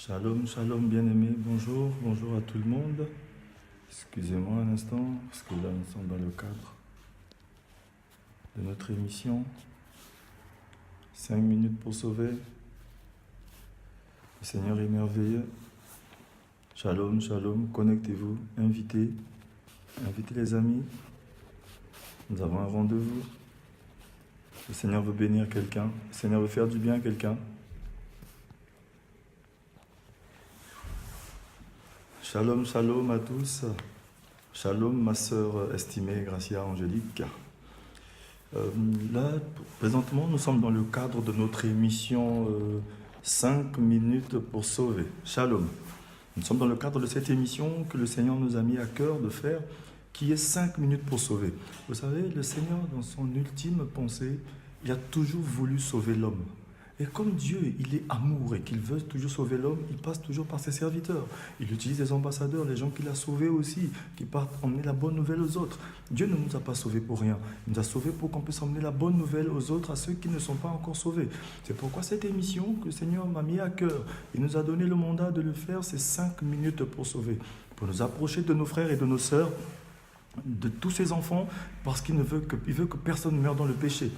Shalom, shalom, bien-aimés, bonjour, bonjour à tout le monde. Excusez-moi un instant, parce que là nous sommes dans le cadre de notre émission. 5 minutes pour sauver. Le Seigneur est merveilleux. Shalom, shalom, connectez-vous, invitez les amis. Nous avons un rendez-vous. Le Seigneur veut bénir quelqu'un, le Seigneur veut faire du bien à quelqu'un. Shalom, shalom à tous. Shalom, ma sœur estimée, Gracia Angélique. Là, présentement, nous sommes dans le cadre de notre émission 5 minutes pour sauver. Shalom. Nous sommes dans le cadre de cette émission que le Seigneur nous a mis à cœur de faire, qui est 5 minutes pour sauver. Vous savez, le Seigneur, dans son ultime pensée, il a toujours voulu sauver l'homme. Et comme Dieu, il est amour et qu'il veut toujours sauver l'homme, il passe toujours par ses serviteurs. Il utilise les ambassadeurs, les gens qu'il a sauvés aussi, qui partent emmener la bonne nouvelle aux autres. Dieu ne nous a pas sauvés pour rien. Il nous a sauvés pour qu'on puisse emmener la bonne nouvelle aux autres, à ceux qui ne sont pas encore sauvés. C'est pourquoi cette émission que le Seigneur m'a mis à cœur, il nous a donné le mandat de le faire, c'est 5 minutes pour sauver. Pour nous approcher de nos frères et de nos sœurs, de tous ses enfants, parce qu'il veut que personne ne meure dans le péché.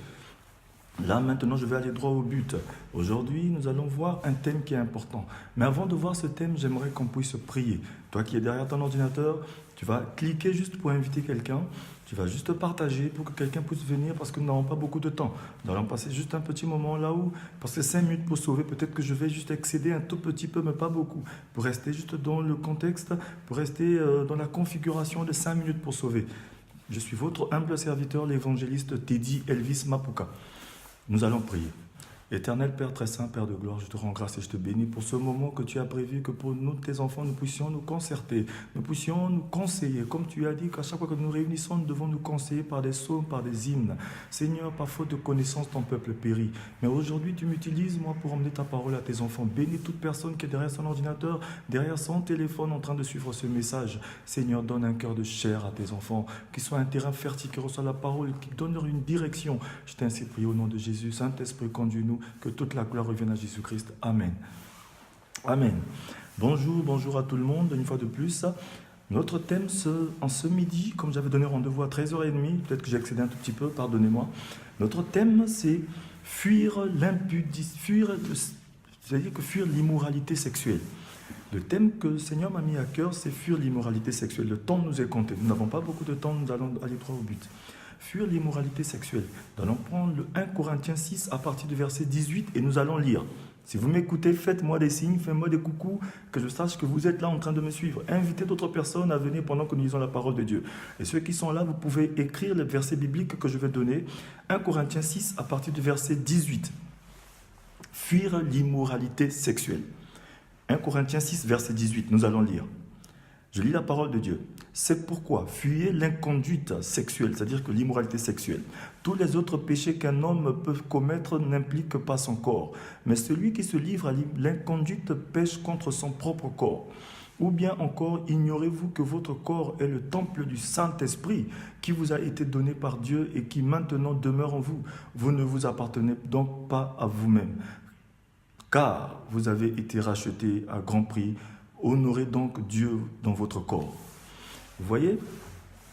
Là, maintenant, je vais aller droit au but. Aujourd'hui, nous allons voir un thème qui est important. Mais avant de voir ce thème, j'aimerais qu'on puisse prier. Toi qui es derrière ton ordinateur, tu vas cliquer juste pour inviter quelqu'un. Tu vas juste partager pour que quelqu'un puisse venir parce que nous n'avons pas beaucoup de temps. Nous allons passer juste un petit moment là où, parce que 5 minutes pour sauver, peut-être que je vais juste excéder un tout petit peu, mais pas beaucoup, pour rester juste dans le contexte, pour rester dans la configuration de 5 minutes pour sauver. Je suis votre humble serviteur, l'évangéliste Teddy Elvis Mapuka. Nous allons prier. Éternel Père très saint, Père de gloire, je te rends grâce et je te bénis pour ce moment que tu as prévu, que pour nous, tes enfants, nous puissions nous concerter, nous puissions nous conseiller. Comme tu as dit qu'à chaque fois que nous nous réunissons, nous devons nous conseiller par des psaumes, par des hymnes. Seigneur, par faute de connaissance, ton peuple périt. Mais aujourd'hui, tu m'utilises, moi, pour emmener ta parole à tes enfants. Bénis toute personne qui est derrière son ordinateur, derrière son téléphone, en train de suivre ce message. Seigneur, donne un cœur de chair à tes enfants, qui soit un terrain fertile, qui reçoit la parole, qui donne leur une direction. Je t'ai ainsi prié au nom de Jésus. Saint-Esprit, conduis-nous. Que toute la gloire revienne à Jésus-Christ. Amen. Amen. Bonjour, bonjour à tout le monde, une fois de plus. Notre thème en ce midi, comme j'avais donné rendez-vous à 13h30, peut-être que j'ai excédé un tout petit peu, pardonnez-moi. Notre thème, c'est fuir c'est-à-dire que fuir l'immoralité sexuelle. Le thème que le Seigneur m'a mis à cœur, c'est fuir l'immoralité sexuelle. Le temps nous est compté. Nous n'avons pas beaucoup de temps, nous allons aller droit au but. Fuir l'immoralité sexuelle. Nous allons prendre le 1 Corinthiens 6 à partir du verset 18 et nous allons lire. Si vous m'écoutez, faites-moi des signes, faites-moi des coucous, que je sache que vous êtes là en train de me suivre. Invitez d'autres personnes à venir pendant que nous lisons la parole de Dieu. Et ceux qui sont là, vous pouvez écrire le verset biblique que je vais donner. 1 Corinthiens 6 à partir du verset 18. Fuir l'immoralité sexuelle. 1 Corinthiens 6, verset 18, nous allons lire. Je lis la parole de Dieu. C'est pourquoi fuyez l'inconduite sexuelle, c'est-à-dire que l'immoralité sexuelle. Tous les autres péchés qu'un homme peut commettre n'impliquent pas son corps. Mais celui qui se livre à l'inconduite pêche contre son propre corps. Ou bien encore, ignorez-vous que votre corps est le temple du Saint-Esprit qui vous a été donné par Dieu et qui maintenant demeure en vous. Vous ne vous appartenez donc pas à vous-même, car vous avez été rachetés à grand prix. Honorez donc Dieu dans votre corps. Vous voyez,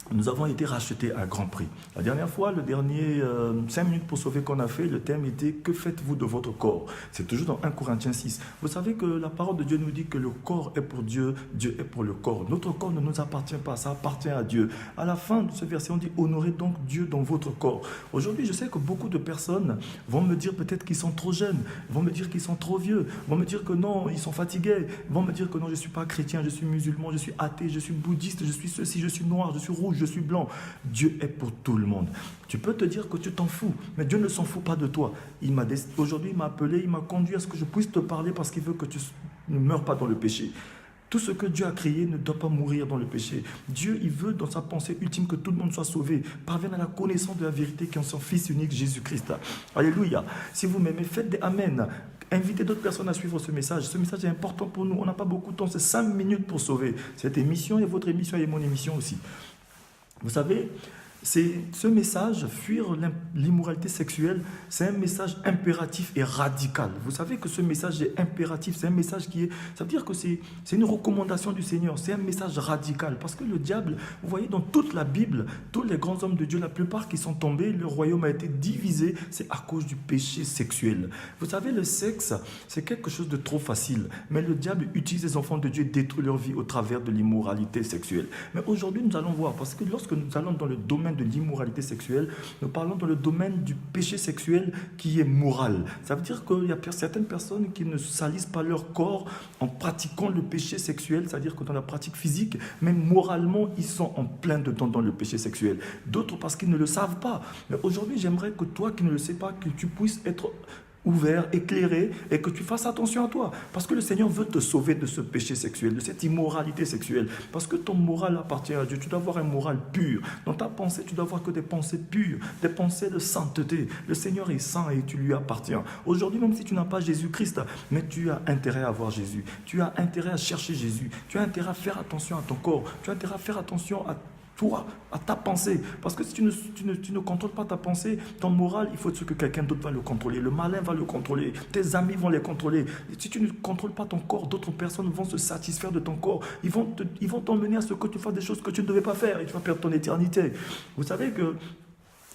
nous avons été rachetés à grand prix. La dernière fois, le dernier 5 minutes pour sauver qu'on a fait, le thème était « Que faites-vous de votre corps ?» C'est toujours dans 1 Corinthiens 6. Vous savez que la parole de Dieu nous dit que le corps est pour Dieu, Dieu est pour le corps. Notre corps ne nous appartient pas, ça appartient à Dieu. À la fin de ce verset, on dit « Honorez donc Dieu dans votre corps ». Aujourd'hui, je sais que beaucoup de personnes vont me dire peut-être qu'ils sont trop jeunes, vont me dire qu'ils sont trop vieux, vont me dire que non, ils sont fatigués, vont me dire que non, je ne suis pas chrétien, je suis musulman, je suis athée, je suis bouddhiste, je suis ceci, je suis noir, je suis rouge, je suis blanc. Dieu est pour tout le monde. Tu peux te dire que tu t'en fous, mais Dieu ne s'en fout pas de toi. Aujourd'hui, il m'a appelé, il m'a conduit à ce que je puisse te parler parce qu'il veut que tu ne meurs pas dans le péché. Tout ce que Dieu a créé ne doit pas mourir dans le péché. Dieu, il veut dans sa pensée ultime que tout le monde soit sauvé, parvienne à la connaissance de la vérité qui est en son Fils unique, Jésus-Christ. Alléluia. Si vous m'aimez, faites des Amen. Invitez d'autres personnes à suivre ce message. Ce message est important pour nous. On n'a pas beaucoup de temps, c'est 5 minutes pour sauver. Cette émission est votre émission et mon émission aussi. Vous savez, Ce message, fuir l'immoralité sexuelle, c'est un message impératif et radical. Vous savez que ce message est impératif, c'est un message qui est... Ça veut dire que c'est une recommandation du Seigneur, c'est un message radical. Parce que le diable, vous voyez dans toute la Bible, tous les grands hommes de Dieu, la plupart qui sont tombés, le royaume a été divisé, c'est à cause du péché sexuel. Vous savez, le sexe, c'est quelque chose de trop facile. Mais le diable utilise les enfants de Dieu et détruit leur vie au travers de l'immoralité sexuelle. Mais aujourd'hui, nous allons voir, parce que lorsque nous allons dans le domaine de l'immoralité sexuelle, nous parlons dans le domaine du péché sexuel qui est moral. Ça veut dire qu'il y a certaines personnes qui ne salissent pas leur corps en pratiquant le péché sexuel, c'est-à-dire que dans la pratique physique, mais moralement, ils sont en plein dedans dans le péché sexuel. D'autres parce qu'ils ne le savent pas. Mais aujourd'hui, j'aimerais que toi qui ne le sais pas, que tu puisses être ouvert, éclairé, et que tu fasses attention à toi. Parce que le Seigneur veut te sauver de ce péché sexuel, de cette immoralité sexuelle. Parce que ton moral appartient à Dieu. Tu dois avoir un moral pur. Dans ta pensée, tu dois avoir que des pensées pures, des pensées de sainteté. Le Seigneur est saint et tu lui appartiens. Aujourd'hui, même si tu n'as pas Jésus-Christ, mais tu as intérêt à avoir Jésus. Tu as intérêt à chercher Jésus. Tu as intérêt à faire attention à ton corps. Tu as intérêt à faire attention à toi, à ta pensée. Parce que si tu ne contrôles pas ta pensée, ton moral, il faut que quelqu'un d'autre va le contrôler. Le malin va le contrôler. Tes amis vont les contrôler. Si tu ne contrôles pas ton corps, d'autres personnes vont se satisfaire de ton corps. Ils vont t'emmener à ce que tu fasses des choses que tu ne devais pas faire et tu vas perdre ton éternité. Vous savez que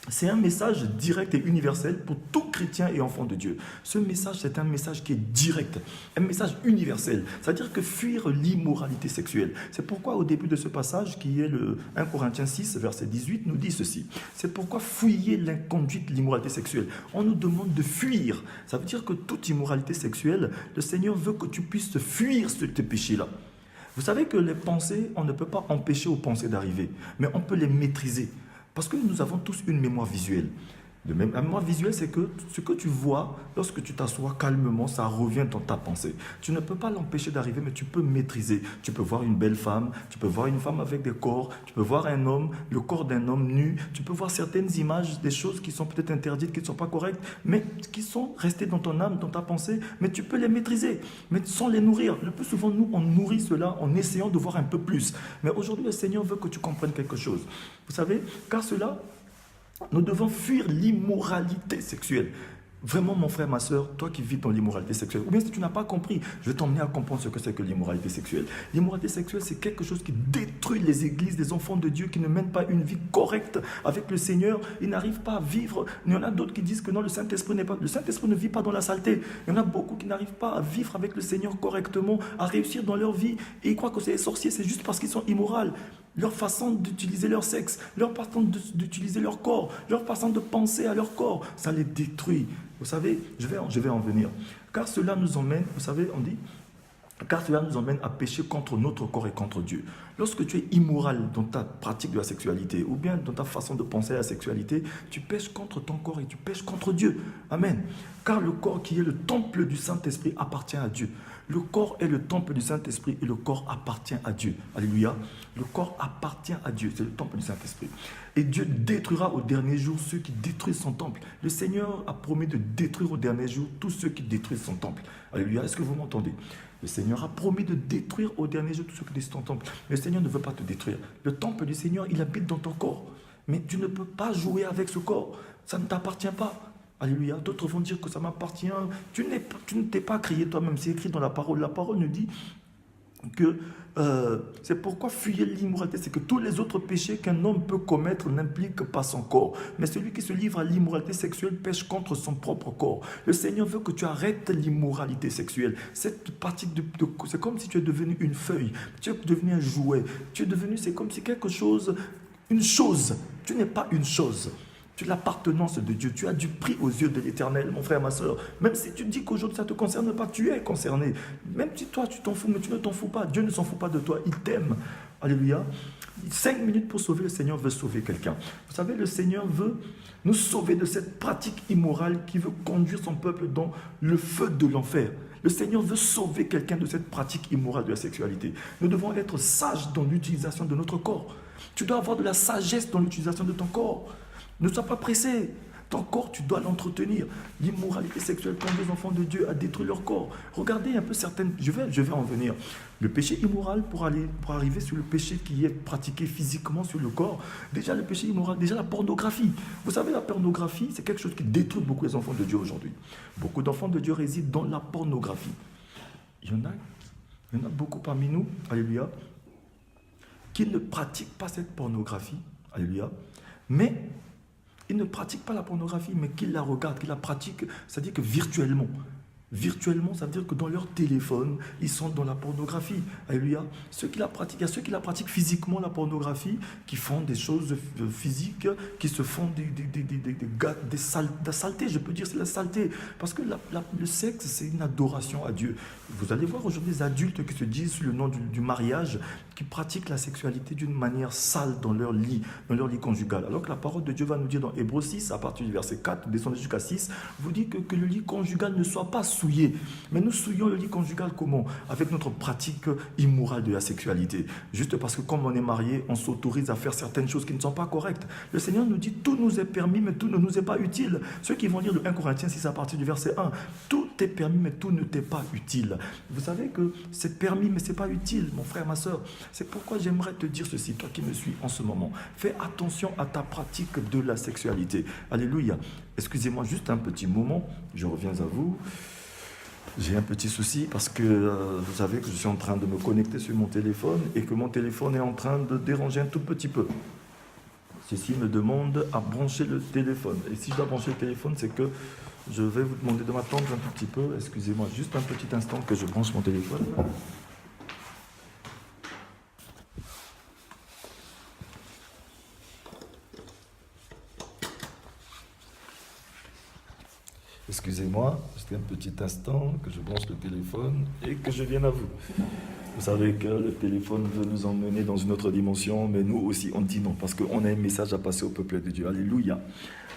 c'est un message direct et universel pour tout chrétien et enfant de Dieu. Ce message, c'est un message qui est direct, un message universel. C'est-à-dire que fuir l'immoralité sexuelle. C'est pourquoi au début de ce passage, qui est le 1 Corinthiens 6, verset 18, nous dit ceci. C'est pourquoi fuyez l'inconduite, l'immoralité sexuelle. On nous demande de fuir. Ça veut dire que toute immoralité sexuelle, le Seigneur veut que tu puisses fuir ce péché-là. Vous savez que les pensées, on ne peut pas empêcher aux pensées d'arriver, mais on peut les maîtriser. Parce que nous avons tous une mémoire visuelle. La mémoire visuelle, c'est que ce que tu vois, lorsque tu t'assois calmement, ça revient dans ta pensée. Tu ne peux pas l'empêcher d'arriver, mais tu peux maîtriser. Tu peux voir une belle femme, tu peux voir une femme avec des corps, tu peux voir un homme, le corps d'un homme nu, tu peux voir certaines images, des choses qui sont peut-être interdites, qui ne sont pas correctes, mais qui sont restées dans ton âme, dans ta pensée, mais tu peux les maîtriser, mais sans les nourrir. Le plus souvent, nous, on nourrit cela en essayant de voir un peu plus. Mais aujourd'hui, le Seigneur veut que tu comprennes quelque chose. Vous savez, car cela... Nous devons fuir l'immoralité sexuelle. Vraiment, mon frère, ma soeur, toi qui vis dans l'immoralité sexuelle, ou bien si tu n'as pas compris, je vais t'emmener à comprendre ce que c'est que l'immoralité sexuelle. L'immoralité sexuelle, c'est quelque chose qui détruit les églises, les enfants de Dieu qui ne mènent pas une vie correcte avec le Seigneur. Ils n'arrivent pas à vivre. Il y en a d'autres qui disent que non, le Saint-Esprit n'est pas... Le Saint-Esprit ne vit pas dans la saleté. Il y en a beaucoup qui n'arrivent pas à vivre avec le Seigneur correctement, à réussir dans leur vie. Et ils croient que c'est les sorciers, c'est juste parce qu'ils sont immoraux. Leur façon d'utiliser leur sexe, leur façon d'utiliser leur corps, leur façon de penser à leur corps, ça les détruit. Vous savez, je vais en venir. Car cela nous emmène, vous savez, on dit, car cela nous emmène à pécher contre notre corps et contre Dieu. Lorsque tu es immoral dans ta pratique de la sexualité, ou bien dans ta façon de penser à la sexualité, tu pêches contre ton corps et tu pêches contre Dieu. Amen. Car le corps qui est le temple du Saint-Esprit appartient à Dieu. Le corps est le temple du Saint-Esprit et le corps appartient à Dieu. Alléluia. Le corps appartient à Dieu, c'est le temple du Saint-Esprit. Et Dieu détruira au dernier jour ceux qui détruisent son temple. Le Seigneur a promis de détruire au dernier jour tous ceux qui détruisent son temple. Alléluia. Est-ce que vous m'entendez? Le Seigneur a promis de détruire au dernier jour tous ceux qui détruisent ton temple. Mais le Seigneur ne veut pas te détruire. Le temple du Seigneur, il habite dans ton corps. Mais tu ne peux pas jouer avec ce corps. Ça ne t'appartient pas. Alléluia. D'autres vont dire que ça m'appartient. Tu ne t'es pas créé toi-même. C'est écrit dans la parole. La parole nous dit que c'est pourquoi fuyez l'immoralité. C'est que tous les autres péchés qu'un homme peut commettre n'impliquent pas son corps. Mais celui qui se livre à l'immoralité sexuelle pêche contre son propre corps. Le Seigneur veut que tu arrêtes l'immoralité sexuelle. Cette pratique c'est comme si tu es devenu une feuille. Tu es devenu un jouet. Tu es devenu, c'est comme si quelque chose, une chose. Tu n'es pas une chose. Tu es l'appartenance de Dieu. Tu as du prix aux yeux de l'Éternel, mon frère, ma soeur. Même si tu dis qu'aujourd'hui ça ne te concerne pas, tu es concerné. Même si toi tu t'en fous, mais tu ne t'en fous pas. Dieu ne s'en fout pas de toi. Il t'aime. Alléluia. 5 minutes pour sauver, le Seigneur veut sauver quelqu'un. Vous savez, le Seigneur veut nous sauver de cette pratique immorale qui veut conduire son peuple dans le feu de l'enfer. Le Seigneur veut sauver quelqu'un de cette pratique immorale de la sexualité. Nous devons être sages dans l'utilisation de notre corps. Tu dois avoir de la sagesse dans l'utilisation de ton corps. Ne sois pas pressé. Ton corps, tu dois l'entretenir. L'immoralité sexuelle conduit les enfants de Dieu à détruire leur corps. Regardez un peu certaines... Je vais en venir. Le péché immoral pour arriver sur le péché qui est pratiqué physiquement sur le corps. Déjà le péché immoral, déjà la pornographie. Vous savez, la pornographie, c'est quelque chose qui détruit beaucoup les enfants de Dieu aujourd'hui. Beaucoup d'enfants de Dieu résident dans la pornographie. Il y en a beaucoup parmi nous, alléluia, qui ne pratiquent pas cette pornographie, alléluia, mais ils ne pratiquent pas la pornographie, mais qu'ils la regardent, qu'ils la pratiquent, c'est-à-dire que virtuellement. Virtuellement, ça veut dire que dans leur téléphone, ils sont dans la pornographie. Alléluia. Ceux qui la pratiquent, il y a ceux qui la pratiquent physiquement, la pornographie, qui font des choses physiques, qui se font des saletés, je peux dire, c'est la saleté. Parce que le sexe, c'est une adoration à Dieu. Vous allez voir aujourd'hui des adultes qui se disent sous le nom du mariage, qui pratiquent la sexualité d'une manière sale dans leur lit conjugal. Alors que la parole de Dieu va nous dire dans Hébreux 6, à partir du verset 4, descendez jusqu'à 6, vous dit que le lit conjugal ne soit pas souillé. Mais nous souillons le lit conjugal comment? Avec notre pratique immorale de la sexualité. Juste parce que comme on est marié, on s'autorise à faire certaines choses qui ne sont pas correctes. Le Seigneur nous dit, tout nous est permis, mais tout ne nous est pas utile. Ceux qui vont lire le 1 Corinthiens 6 à partir du verset 1, tout est permis, mais tout ne t'est pas utile. Vous savez que c'est permis, mais ce n'est pas utile, mon frère, ma soeur. C'est pourquoi j'aimerais te dire ceci, toi qui me suis en ce moment. Fais attention à ta pratique de la sexualité. Alléluia. Excusez-moi juste un petit moment, je reviens à vous. J'ai un petit souci parce que vous savez que je suis en train de me connecter sur mon téléphone et que mon téléphone est en train de déranger un tout petit peu. Ceci me demande à brancher le téléphone. Et si je dois brancher le téléphone, c'est que je vais vous demander de m'attendre un tout petit peu. Excusez-moi juste un petit instant que je branche mon téléphone. Excusez-moi, juste un petit instant que je branche le téléphone et que je vienne à vous. Vous savez que le téléphone veut nous emmener dans une autre dimension, mais nous aussi on dit non, parce qu'on a un message à passer au peuple de Dieu. Alléluia.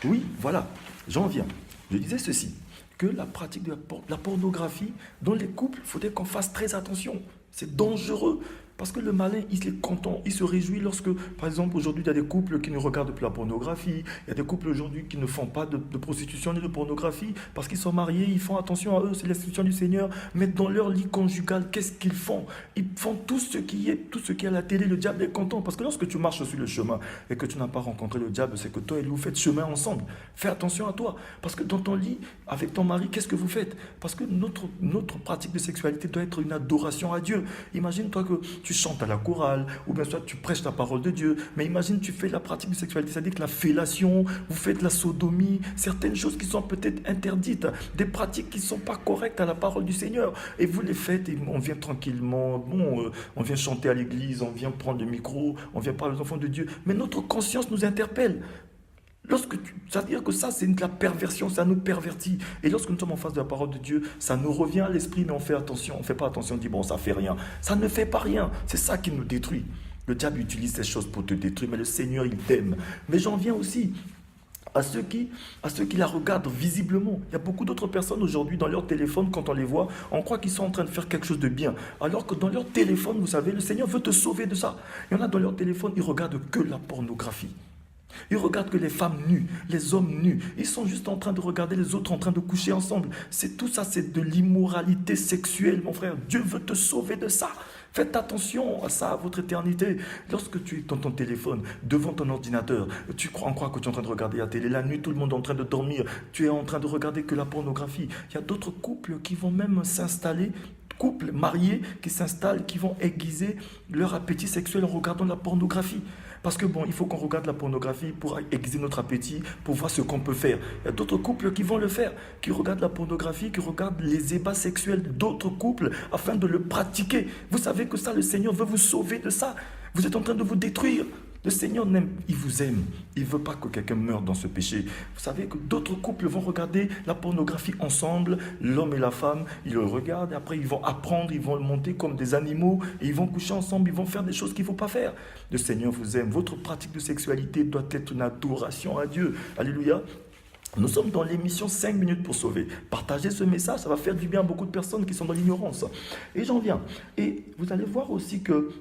Oui, voilà, j'en viens. Je disais ceci, que la pratique de la pornographie, dans les couples, il faudrait qu'on fasse très attention. C'est dangereux. Parce que le malin, il est content, il se réjouit lorsque, par exemple, aujourd'hui, il y a des couples qui ne regardent plus la pornographie, il y a des couples aujourd'hui qui ne font pas de prostitution ni de pornographie, parce qu'ils sont mariés, ils font attention à eux, c'est l'institution du Seigneur, mais dans leur lit conjugal, qu'est-ce qu'ils font? Ils font tout ce qui est à la télé, le diable est content, parce que lorsque tu marches sur le chemin et que tu n'as pas rencontré le diable, c'est que toi et lui, vous faites chemin ensemble. Fais attention à toi, parce que dans ton lit, avec ton mari, qu'est-ce que vous faites? Parce que notre pratique de sexualité doit être une adoration à Dieu. Imagine-toi que tu chantes à la chorale, ou bien soit tu prêches la parole de Dieu, mais imagine tu fais la pratique de sexualité, c'est-à-dire que la fellation, vous faites la sodomie, certaines choses qui sont peut-être interdites, des pratiques qui ne sont pas correctes à la parole du Seigneur, et vous les faites, et on vient tranquillement, on vient chanter à l'église, on vient prendre le micro, on vient parler aux enfants de Dieu, mais notre conscience nous interpelle. C'est-à-dire que ça, c'est de la perversion, ça nous pervertit. Et lorsque nous sommes en face de la parole de Dieu, ça nous revient à l'esprit, mais on fait attention. On ne fait pas attention, on dit, bon, ça ne fait rien. Ça ne fait pas rien. C'est ça qui nous détruit. Le diable utilise ces choses pour te détruire, mais le Seigneur, il t'aime. Mais j'en viens aussi à ceux qui la regardent visiblement. Il y a beaucoup d'autres personnes aujourd'hui dans leur téléphone, quand on les voit, on croit qu'ils sont en train de faire quelque chose de bien. Alors que dans leur téléphone, vous savez, le Seigneur veut te sauver de ça. Il y en a dans leur téléphone, ils regardent que la pornographie. Ils regardent que les femmes nues, les hommes nus, ils sont juste en train de regarder les autres en train de coucher ensemble. C'est tout ça, c'est de l'immoralité sexuelle, mon frère. Dieu veut te sauver de ça. Faites attention à ça, à votre éternité. Lorsque tu es dans ton téléphone, devant ton ordinateur, tu crois que tu es en train de regarder la télé. La nuit, tout le monde est en train de dormir. Tu es en train de regarder que la pornographie. Il y a d'autres couples qui vont même s'installer, couples mariés qui s'installent, qui vont aiguiser leur appétit sexuel en regardant la pornographie. Parce que bon, il faut qu'on regarde la pornographie pour aiguiser notre appétit, pour voir ce qu'on peut faire. Il y a d'autres couples qui vont le faire, qui regardent la pornographie, qui regardent les ébats sexuels d'autres couples afin de le pratiquer. Vous savez que ça, le Seigneur veut vous sauver de ça. Vous êtes en train de vous détruire. Le Seigneur il vous aime. Il ne veut pas que quelqu'un meure dans ce péché. Vous savez que d'autres couples vont regarder la pornographie ensemble, l'homme et la femme, ils le regardent, et après ils vont apprendre, ils vont le monter comme des animaux, et ils vont coucher ensemble, ils vont faire des choses qu'il ne faut pas faire. Le Seigneur vous aime. Votre pratique de sexualité doit être une adoration à Dieu. Alléluia. Nous sommes dans l'émission 5 minutes pour sauver. Partagez ce message, ça va faire du bien à beaucoup de personnes qui sont dans l'ignorance. Et j'en viens. Et vous allez voir aussi que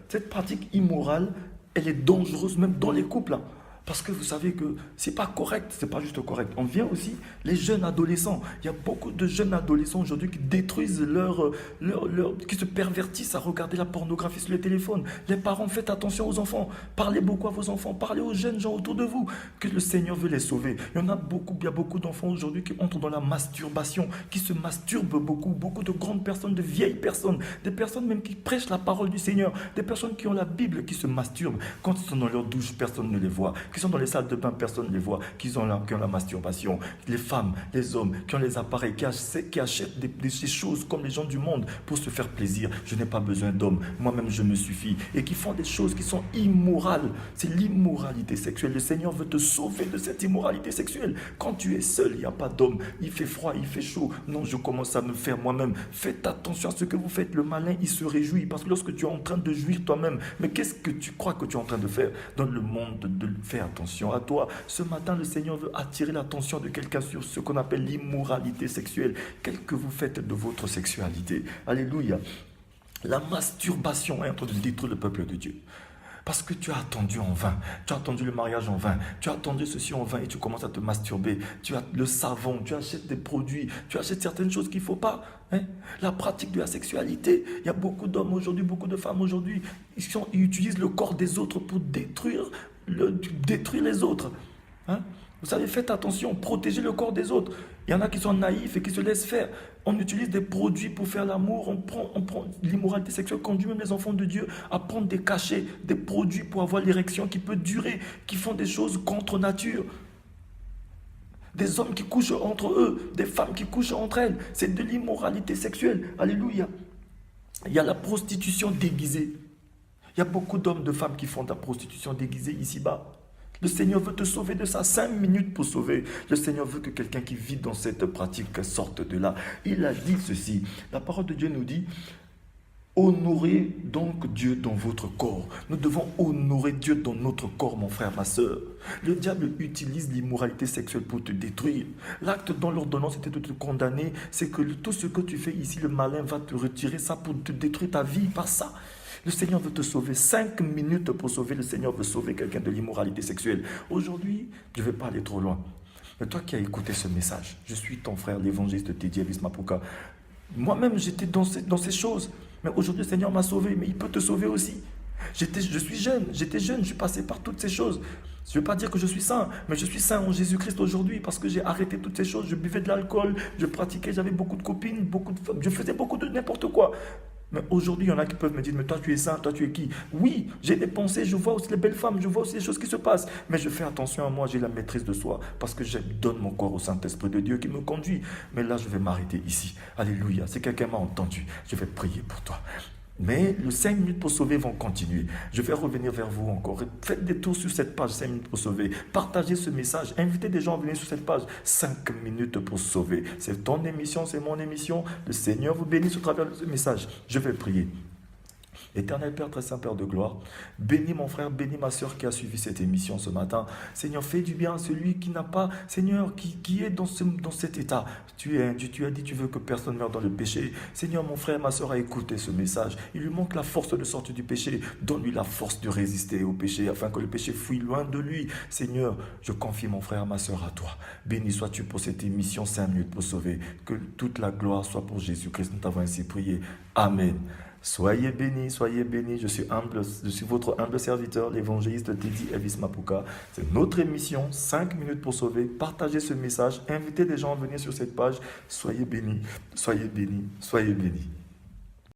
cette pratique immorale, elle est dangereuse même dans les couples. Parce que vous savez que c'est pas correct, c'est pas juste correct. On vient aussi les jeunes adolescents. Il y a beaucoup de jeunes adolescents aujourd'hui qui détruisent qui se pervertissent à regarder la pornographie sur le téléphone. Les parents, faites attention aux enfants. Parlez beaucoup à vos enfants. Parlez aux jeunes gens autour de vous. Que le Seigneur veut les sauver. Il y a beaucoup d'enfants aujourd'hui qui entrent dans la masturbation, qui se masturbent beaucoup. Beaucoup de grandes personnes, de vieilles personnes, des personnes même qui prêchent la parole du Seigneur, des personnes qui ont la Bible, qui se masturbent. Quand ils sont dans leur douche, personne ne les voit. Qui sont dans les salles de bain, personne ne les voit, qui ont la masturbation, les femmes, les hommes, qui ont les appareils, qui achètent ces choses comme les gens du monde pour se faire plaisir. Je n'ai pas besoin d'hommes, moi-même je me suffis. Et qui font des choses qui sont immorales. C'est l'immoralité sexuelle. Le Seigneur veut te sauver de cette immoralité sexuelle. Quand tu es seul, il n'y a pas d'homme, il fait froid, il fait chaud. Non, je commence à me faire moi-même. Faites attention à ce que vous faites. Le malin, il se réjouit parce que lorsque tu es en train de jouir toi-même, mais qu'est-ce que tu crois que tu es en train de faire dans le monde de faire attention à toi. Ce matin, le Seigneur veut attirer l'attention de quelqu'un sur ce qu'on appelle l'immoralité sexuelle. Qu'est-ce que vous faites de votre sexualité? Alléluia. La masturbation est en train de détruire le peuple de Dieu. Parce que tu as attendu en vain, tu as attendu le mariage en vain, tu as attendu ceci en vain et tu commences à te masturber. Tu as le savon, tu achètes des produits, tu achètes certaines choses qu'il ne faut pas. La pratique de la sexualité, il y a beaucoup d'hommes aujourd'hui, beaucoup de femmes aujourd'hui, ils utilisent le corps des autres pour détruire les autres. Vous savez, faites attention, protégez le corps des autres. Il y en a qui sont naïfs et qui se laissent faire. On utilise des produits pour faire l'amour, on prend l'immoralité sexuelle, conduit même les enfants de Dieu à prendre des cachets, des produits pour avoir l'érection qui peut durer, qui font des choses contre nature. Des hommes qui couchent entre eux, des femmes qui couchent entre elles. C'est de l'immoralité sexuelle. Alléluia. Il y a la prostitution déguisée. Il y a beaucoup d'hommes, de femmes qui font de la prostitution déguisée ici-bas. Le Seigneur veut te sauver de ça. 5 minutes pour sauver. Le Seigneur veut que quelqu'un qui vit dans cette pratique sorte de là. Il a dit ceci. La parole de Dieu nous dit, honorez donc Dieu dans votre corps. Nous devons honorer Dieu dans notre corps, mon frère, ma soeur. Le diable utilise l'immoralité sexuelle pour te détruire. L'acte dont l'ordonnance était de te condamner, c'est que tout ce que tu fais ici, le malin va te retirer ça pour te détruire ta vie par ça. Le Seigneur veut te sauver. 5 minutes pour sauver. Le Seigneur veut sauver quelqu'un de l'immoralité sexuelle. Aujourd'hui, je ne vais pas aller trop loin. Mais toi qui as écouté ce message, je suis ton frère, l'évangéliste Teddy Elvis Mapouka. Moi-même, j'étais dans ces choses. Mais aujourd'hui, le Seigneur m'a sauvé. Mais il peut te sauver aussi. Je suis jeune. J'étais jeune. Je suis passé par toutes ces choses. Je ne veux pas dire que je suis saint, mais je suis saint en Jésus-Christ aujourd'hui parce que j'ai arrêté toutes ces choses. Je buvais de l'alcool, je pratiquais, j'avais beaucoup de copines, beaucoup de femmes. Je faisais beaucoup de n'importe quoi. Mais aujourd'hui, il y en a qui peuvent me dire, mais toi tu es saint, toi tu es qui? Oui, j'ai des pensées, je vois aussi les belles femmes, je vois aussi les choses qui se passent. Mais je fais attention à moi, j'ai la maîtrise de soi. Parce que je donne mon corps au Saint-Esprit de Dieu qui me conduit. Mais là, je vais m'arrêter ici. Alléluia, si quelqu'un m'a entendu, je vais prier pour toi. Mais les 5 minutes pour sauver vont continuer. Je vais revenir vers vous encore. Faites des tours sur cette page 5 minutes pour sauver. Partagez ce message. Invitez des gens à venir sur cette page 5 minutes pour sauver. C'est ton émission, c'est mon émission. Le Seigneur vous bénisse au travers de ce message. Je vais prier. Éternel Père, très saint Père de gloire, bénis mon frère, bénis ma soeur qui a suivi cette émission ce matin. Seigneur, fais du bien à celui qui n'a pas, Seigneur, qui est dans cet état. Tu as dit, tu veux que personne meure dans le péché. Seigneur, mon frère, ma soeur a écouté ce message. Il lui manque la force de sortir du péché. Donne-lui la force de résister au péché afin que le péché fuit loin de lui. Seigneur, je confie mon frère, ma soeur à toi. Béni sois-tu pour cette émission 5 minutes pour sauver. Que toute la gloire soit pour Jésus-Christ. Nous t'avons ainsi prié. Amen. Soyez bénis, je suis votre humble serviteur, l'évangéliste Teddy Elvis Mapouka. C'est notre émission, 5 minutes pour sauver. Partagez ce message, invitez des gens à venir sur cette page. Soyez bénis, soyez bénis, soyez bénis.